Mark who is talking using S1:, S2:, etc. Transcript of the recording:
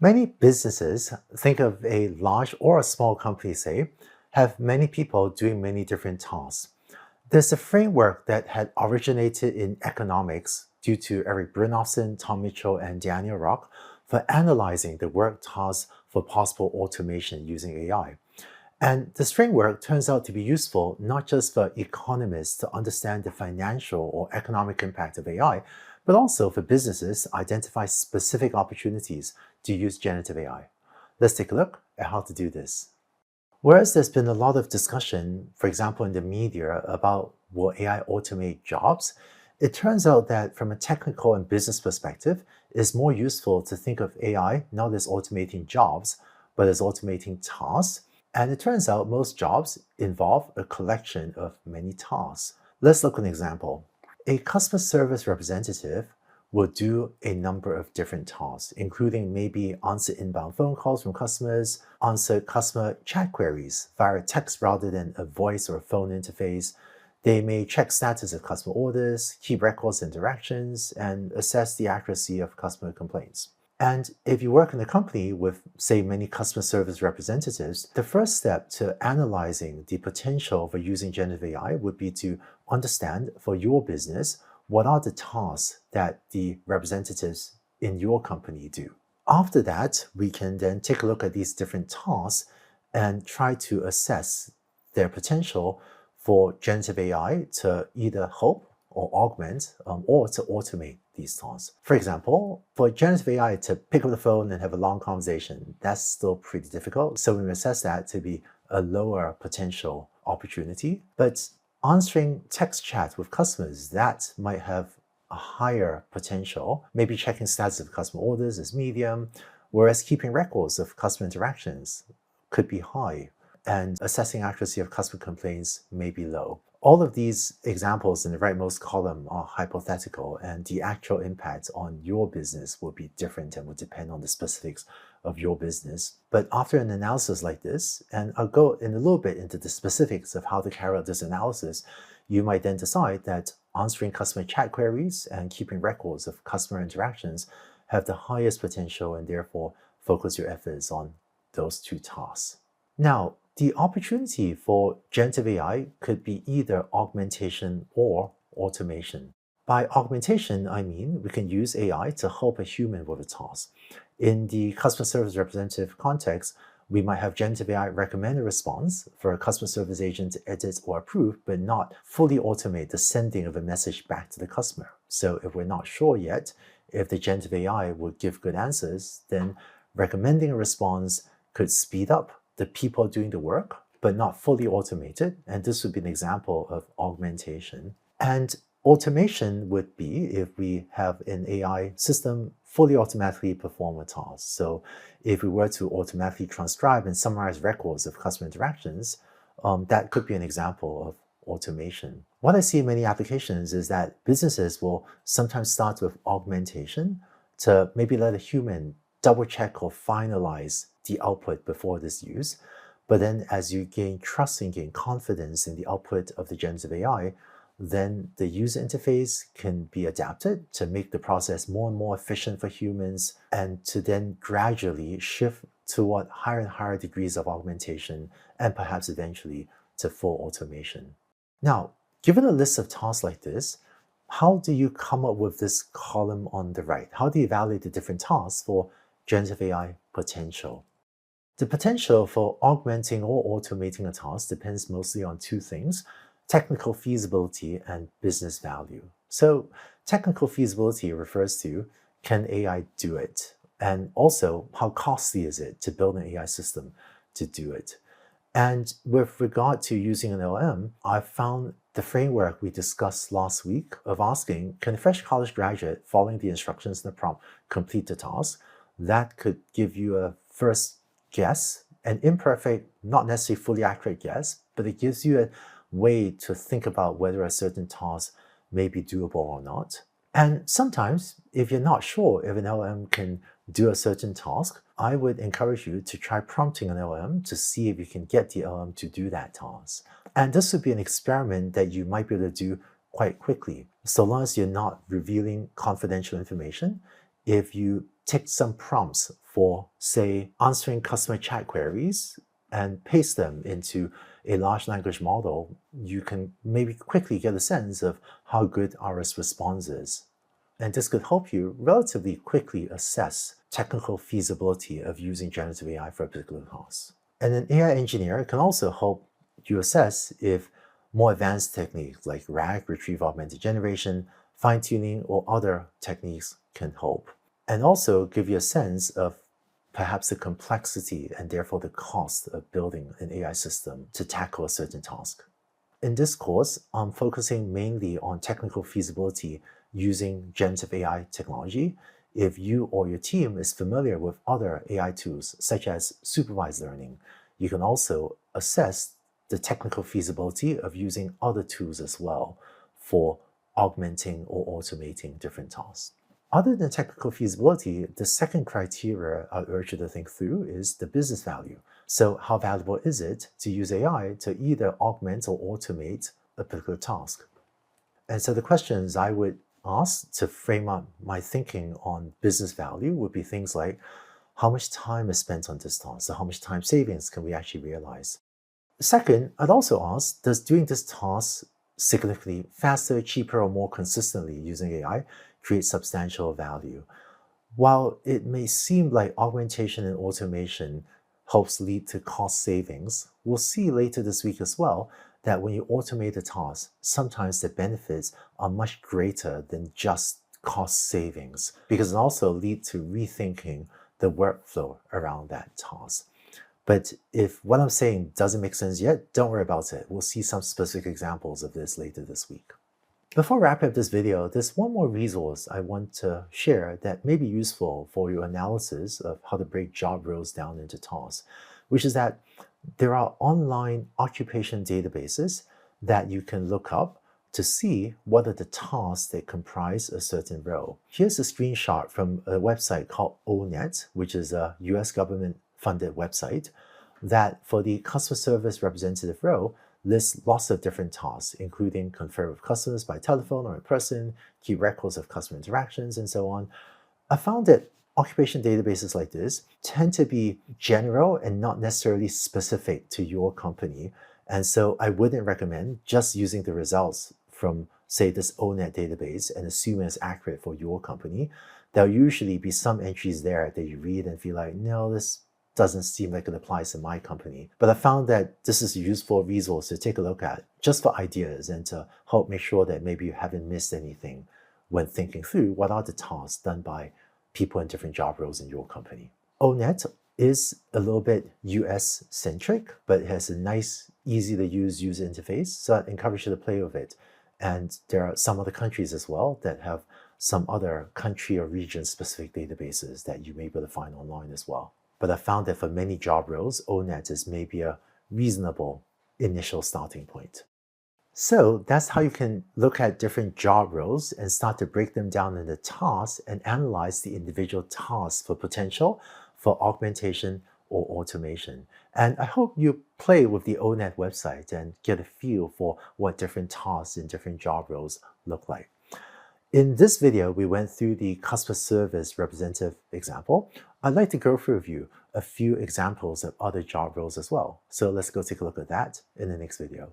S1: Many businesses, think of a large or a small company, say, have many people doing many different tasks. There's a framework that had originated in economics due to Eric Brynjolfsson, Tom Mitchell, and Daniel Rock for analyzing the work tasks for possible automation using AI. And this framework turns out to be useful not just for economists to understand the financial or economic impact of AI, but also for businesses to identify specific opportunities to use generative AI. Let's take a look at how to do this. Whereas there's been a lot of discussion, for example, in the media about will AI automate jobs, it turns out that from a technical and business perspective, it's more useful to think of AI not as automating jobs, but as automating tasks. And it turns out most jobs involve a collection of many tasks. Let's look at an example. A customer service representative will do a number of different tasks, including maybe answer inbound phone calls from customers, answer customer chat queries via text rather than a voice or a phone interface. They may check status of customer orders, keep records of interactions, and assess the accuracy of customer complaints. And if you work in a company with, say, many customer service representatives, the first step to analyzing the potential for using generative AI would be to understand for your business what are the tasks that the representatives in your company do. After that, we can then take a look at these different tasks and try to assess their potential for generative AI to either help or augment or to automate these tasks. For example, for generative AI to pick up the phone and have a long conversation, that's still pretty difficult. So we assess that to be a lower potential opportunity. But answering text chat with customers, that might have a higher potential. Maybe checking status of customer orders is medium, whereas keeping records of customer interactions could be high, and assessing accuracy of customer complaints may be low. All of these examples in the rightmost column are hypothetical, and the actual impact on your business will be different and will depend on the specifics of your business. But after an analysis like this, and I'll go in a little bit into the specifics of how to carry out this analysis, you might then decide that answering customer chat queries and keeping records of customer interactions have the highest potential, and therefore focus your efforts on those two tasks. Now, the opportunity for generative AI could be either augmentation or automation. By augmentation, I mean we can use AI to help a human with a task. In the customer service representative context, we might have generative AI recommend a response for a customer service agent to edit or approve, but not fully automate the sending of a message back to the customer. So if we're not sure yet if the generative AI will give good answers, then recommending a response could speed up the people doing the work, but not fully automated. And this would be an example of augmentation. And automation would be if we have an AI system fully automatically perform a task. So if we were to automatically transcribe and summarize records of customer interactions, that could be an example of automation. What I see in many applications is that businesses will sometimes start with augmentation to maybe let a human double check or finalize the output before this use. But then as you gain trust and gain confidence in the output of the generative AI, then the user interface can be adapted to make the process more and more efficient for humans, and to then gradually shift toward higher and higher degrees of augmentation, and perhaps eventually to full automation. Now, given a list of tasks like this, how do you come up with this column on the right? How do you evaluate the different tasks for generative AI potential? The potential for augmenting or automating a task depends mostly on two things: technical feasibility and business value. So technical feasibility refers to, can AI do it? And also, how costly is it to build an AI system to do it? And with regard to using an LLM, I found the framework we discussed last week of asking, can a fresh college graduate, following the instructions in the prompt, complete the task? That could give you a first guess, an imperfect, not necessarily fully accurate guess, but it gives you a way to think about whether a certain task may be doable or not. And sometimes, if you're not sure if an LLM can do a certain task, I would encourage you to try prompting an LLM to see if you can get the LLM to do that task. And this would be an experiment that you might be able to do quite quickly, so long as you're not revealing confidential information. if you take some prompts for, say, answering customer chat queries and paste them into a large language model, you can maybe quickly get a sense of how good RS response is. And this could help you relatively quickly assess technical feasibility of using generative AI for a particular task. And an AI engineer can also help you assess if more advanced techniques like RAG, retrieval augmented generation, fine-tuning, or other techniques can help. And also give you a sense of perhaps the complexity and therefore the cost of building an AI system to tackle a certain task. In this course, I'm focusing mainly on technical feasibility using generative AI technology. If you or your team is familiar with other AI tools, such as supervised learning, you can also assess the technical feasibility of using other tools as well for augmenting or automating different tasks. Other than technical feasibility, the second criteria I urge you to think through is the business value. So how valuable is it to use AI to either augment or automate a particular task? And so the questions I would ask to frame up my thinking on business value would be things like, how much time is spent on this task? So how much time savings can we actually realize? Second, I'd also ask, does doing this task significantly faster, cheaper, or more consistently using AI create substantial value? While it may seem like augmentation and automation helps lead to cost savings, we'll see later this week as well that when you automate a task, sometimes the benefits are much greater than just cost savings, because it also leads to rethinking the workflow around that task. But if what I'm saying doesn't make sense yet, don't worry about it. We'll see some specific examples of this later this week. Before wrapping up this video, there's one more resource I want to share that may be useful for your analysis of how to break job roles down into tasks, which is that there are online occupation databases that you can look up to see what are the tasks that comprise a certain role. Here's a screenshot from a website called ONET, which is a US government-funded website that for the customer service representative role lists lots of different tasks, including confer with customers by telephone or in person, keep records of customer interactions, and so on. I found that occupation databases like this tend to be general and not necessarily specific to your company. And so I wouldn't recommend just using the results from, say, this ONET database and assuming it's accurate for your company. There'll usually be some entries there that you read and feel like, no, this doesn't seem like it applies to my company. But I found that this is a useful resource to take a look at just for ideas and to help make sure that maybe you haven't missed anything when thinking through what are the tasks done by people in different job roles in your company. ONET is a little bit US centric, but it has a nice, easy to use user interface. So I encourage you to play with it. And there are some other countries as well that have some other country or region specific databases that you may be able to find online as well. But I found that for many job roles, ONET is maybe a reasonable initial starting point. So that's how you can look at different job roles and start to break them down into tasks and analyze the individual tasks for potential for augmentation or automation. And I hope you play with the ONET website and get a feel for what different tasks in different job roles look like. In this video, we went through the customer service representative example. I'd like to go through with you a few examples of other job roles as well. So let's go take a look at that in the next video.